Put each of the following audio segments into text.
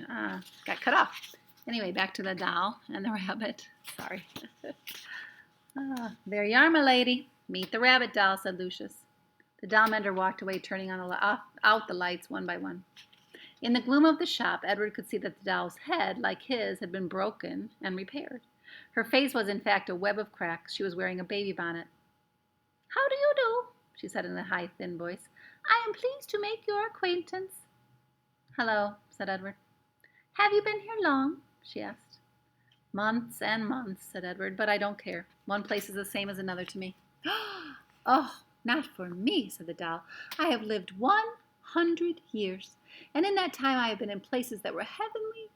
got cut off. Anyway, back to the doll and the rabbit. Sorry. There you are, my lady. Meet the rabbit doll, said Lucius. The doll mender walked away, turning on out the lights one by one. In the gloom of the shop, Edward could see that the doll's head, like his, had been broken and repaired. Her face was, in fact, a web of cracks. She was wearing a baby bonnet. "How do you do?" she said in a high, thin voice. "I am pleased to make your acquaintance." "Hello," said Edward. "Have you been here long?" she asked. "Months and months," said Edward, "but I don't care. One place is the same as another to me." "Oh, not for me," said the doll. "I have lived 100 years, and in that time I have been in places that were heavenly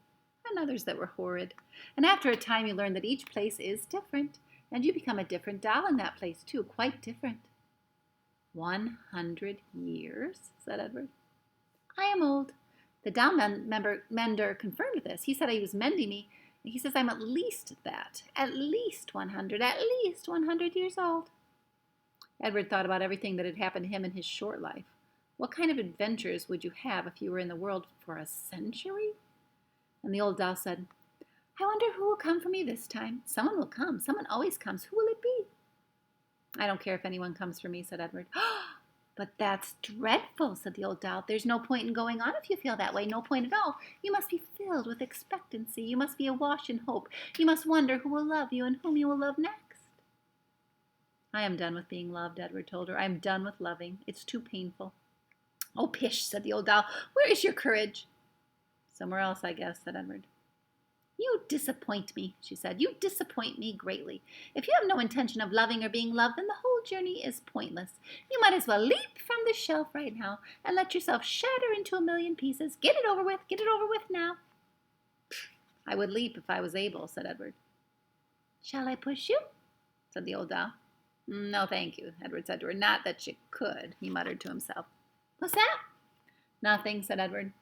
and others that were horrid. And after a time you learn that each place is different, and you become a different doll in that place too, quite different." 100 years, said Edward. "I am old." The doll mender confirmed this. He said he was mending me. He says I'm at least that. At least 100 years old. Edward thought about everything that had happened to him in his short life. What kind of adventures would you have if you were in the world for a century? And the old doll said, "I wonder who will come for me this time. Someone will come. Someone always comes. Who will it be?" "I don't care if anyone comes for me," said Edward. "But that's dreadful," said the old doll. "There's no point in going on if you feel that way. No point at all. You must be filled with expectancy. You must be awash in hope. You must wonder who will love you and whom you will love next." "I am done with being loved," Edward told her. "I am done with loving. It's too painful." "Oh, pish," said the old doll. "Where is your courage?" "Somewhere else, I guess," said Edward. "You disappoint me," she said. "You disappoint me greatly. If you have no intention of loving or being loved, then the whole journey is pointless. You might as well leap from the shelf right now and let yourself shatter into a million pieces. Get it over with. Get it over with now." "I would leap if I was able," said Edward. "Shall I push you?" said the old doll. "No, thank you," Edward said to her. "Not that you could," he muttered to himself. "What's that?" "Nothing," said Edward.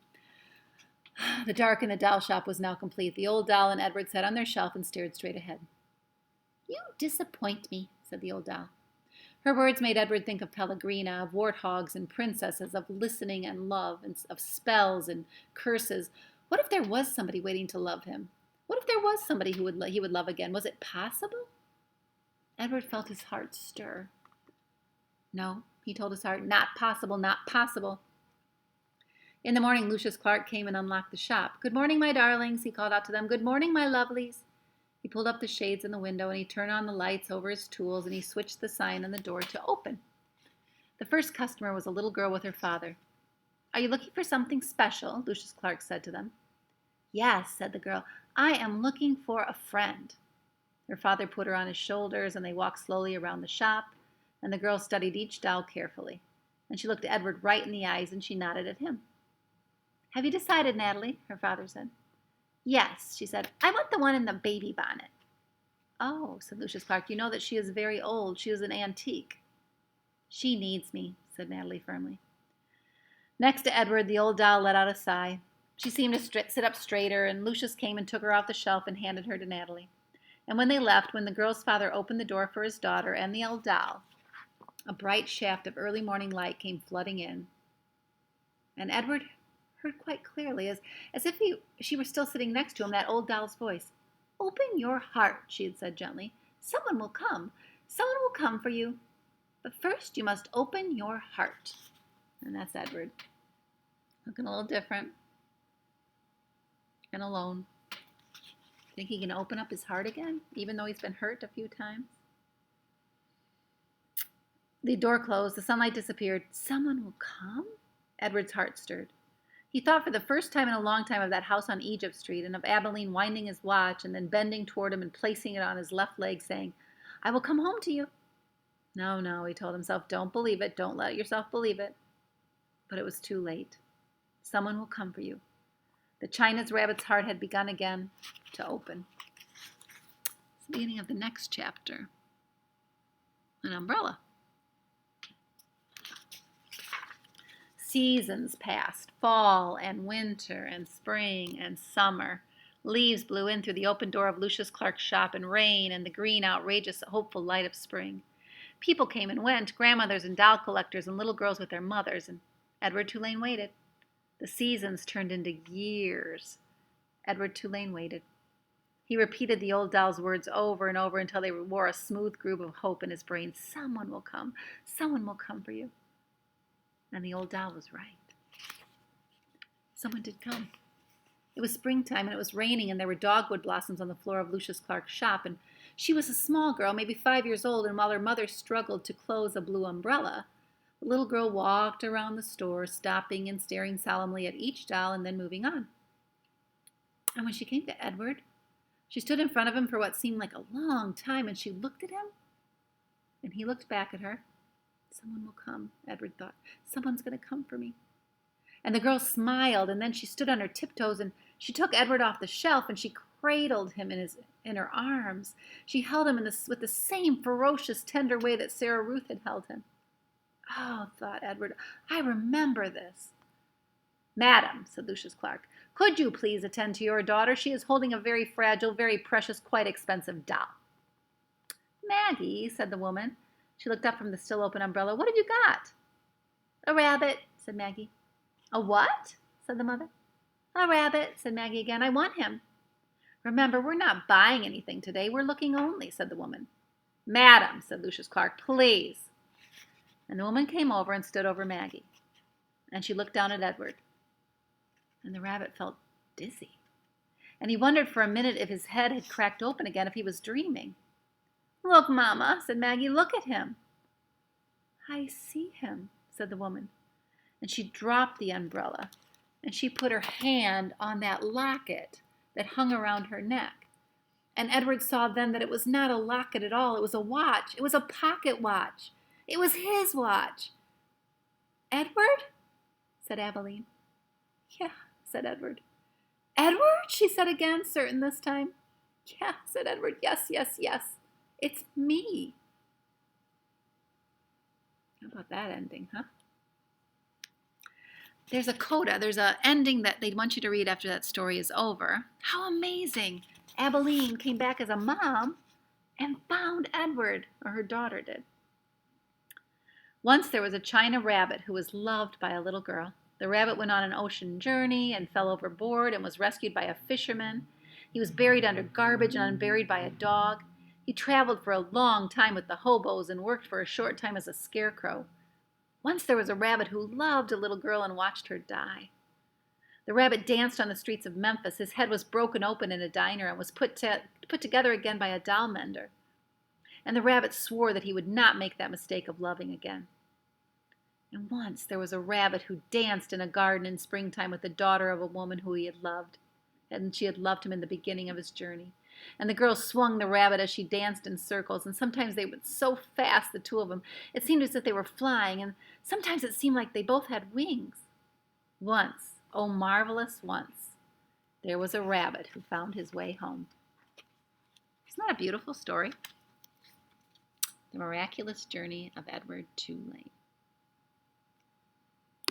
The dark in the doll shop was now complete. The old doll and Edward sat on their shelf and stared straight ahead. "You disappoint me," said the old doll. Her words made Edward think of Pellegrina, of warthogs and princesses, of listening and love, and of spells and curses. What if there was somebody waiting to love him? What if there was somebody he would love again? Was it possible? Edward felt his heart stir. "No," he told his heart, "not possible, not possible." In the morning, Lucius Clark came and unlocked the shop. "Good morning, my darlings," he called out to them. "Good morning, my lovelies." He pulled up the shades in the window, and he turned on the lights over his tools, and he switched the sign on the door to open. The first customer was a little girl with her father. "Are you looking for something special?" Lucius Clark said to them. "Yes," said the girl. "I am looking for a friend." Her father put her on his shoulders, and they walked slowly around the shop, and the girl studied each doll carefully. And she looked Edward right in the eyes, and she nodded at him. "Have you decided, Natalie?" her father said. "Yes," she said. "I want the one in the baby bonnet." "Oh," said Lucius Clark, "you know that she is very old. She is an antique." "She needs me," said Natalie firmly. Next to Edward, the old doll let out a sigh. She seemed to sit up straighter, and Lucius came and took her off the shelf and handed her to Natalie. And when they left, when the girl's father opened the door for his daughter and the old doll, a bright shaft of early morning light came flooding in. And Edward heard quite clearly, as if she were still sitting next to him, that old doll's voice. "Open your heart," she had said gently. "Someone will come. Someone will come for you. But first you must open your heart." And that's Edward. Looking a little different. And alone. Think he can open up his heart again, even though he's been hurt a few times? The door closed. The sunlight disappeared. Someone will come? Edward's heart stirred. He thought for the first time in a long time of that house on Egypt Street and of Abilene winding his watch and then bending toward him and placing it on his left leg, saying, "I will come home to you." No, no, he told himself, don't believe it. Don't let yourself believe it. But it was too late. Someone will come for you. The China's rabbit's heart had begun again to open. It's the beginning of the next chapter. An umbrella. Seasons passed, fall and winter and spring and summer. Leaves blew in through the open door of Lucius Clark's shop, and rain and the green, outrageous, hopeful light of spring. People came and went, grandmothers and doll collectors and little girls with their mothers, and Edward Tulane waited. The seasons turned into years. Edward Tulane waited. He repeated the old doll's words over and over until they wore a smooth groove of hope in his brain. Someone will come. Someone will come for you. And the old doll was right. Someone did come. It was springtime, and it was raining, and there were dogwood blossoms on the floor of Lucius Clark's shop, and she was a small girl, maybe 5 years old, and while her mother struggled to close a blue umbrella, the little girl walked around the store, stopping and staring solemnly at each doll and then moving on. And when she came to Edward, she stood in front of him for what seemed like a long time, and she looked at him, and he looked back at her. Someone will come, Edward thought. Someone's going to come for me. And the girl smiled, and then she stood on her tiptoes, and she took Edward off the shelf, and she cradled him in her arms. She held him with the same ferocious, tender way that Sarah Ruth had held him. Oh, thought Edward, I remember this. Madam, said Lucius Clark, could you please attend to your daughter? She is holding a very fragile, very precious, quite expensive doll. Maggie, said the woman. She looked up from the still open umbrella. What have you got? A rabbit, said Maggie. A what? Said the mother. A rabbit, said Maggie again. I want him. Remember, we're not buying anything today. We're looking only, said the woman. Madam, said Lucius Clark, please. And the woman came over and stood over Maggie. And she looked down at Edward. And the rabbit felt dizzy. And he wondered for a minute if his head had cracked open again, if he was dreaming. Look, Mama, said Maggie, look at him. I see him, said the woman. And she dropped the umbrella, and she put her hand on that locket that hung around her neck. And Edward saw then that it was not a locket at all. It was a watch. It was a pocket watch. It was his watch. Edward? Said Abilene. Yeah, said Edward. Edward? She said again, certain this time. Yeah, said Edward. Yes, yes, yes. It's me. How about that ending, huh? There's a coda. There's an ending that they'd want you to read after that story is over. How amazing. Abilene came back as a mom and found Edward, or her daughter did. Once there was a China rabbit who was loved by a little girl. The rabbit went on an ocean journey and fell overboard and was rescued by a fisherman. He was buried under garbage and unburied by a dog. He traveled for a long time with the hobos and worked for a short time as a scarecrow. Once there was a rabbit who loved a little girl and watched her die. The rabbit danced on the streets of Memphis. His head was broken open in a diner and was put together again by a doll mender. And the rabbit swore that he would not make that mistake of loving again. And once there was a rabbit who danced in a garden in springtime with the daughter of a woman who he had loved. And she had loved him in the beginning of his journey. And the girl swung the rabbit as she danced in circles, and sometimes they went so fast, the two of them, it seemed as if they were flying, and sometimes it seemed like they both had wings. Once, oh marvelous once, there was a rabbit who found his way home. Isn't that a beautiful story? The Miraculous Journey of Edward Tulane.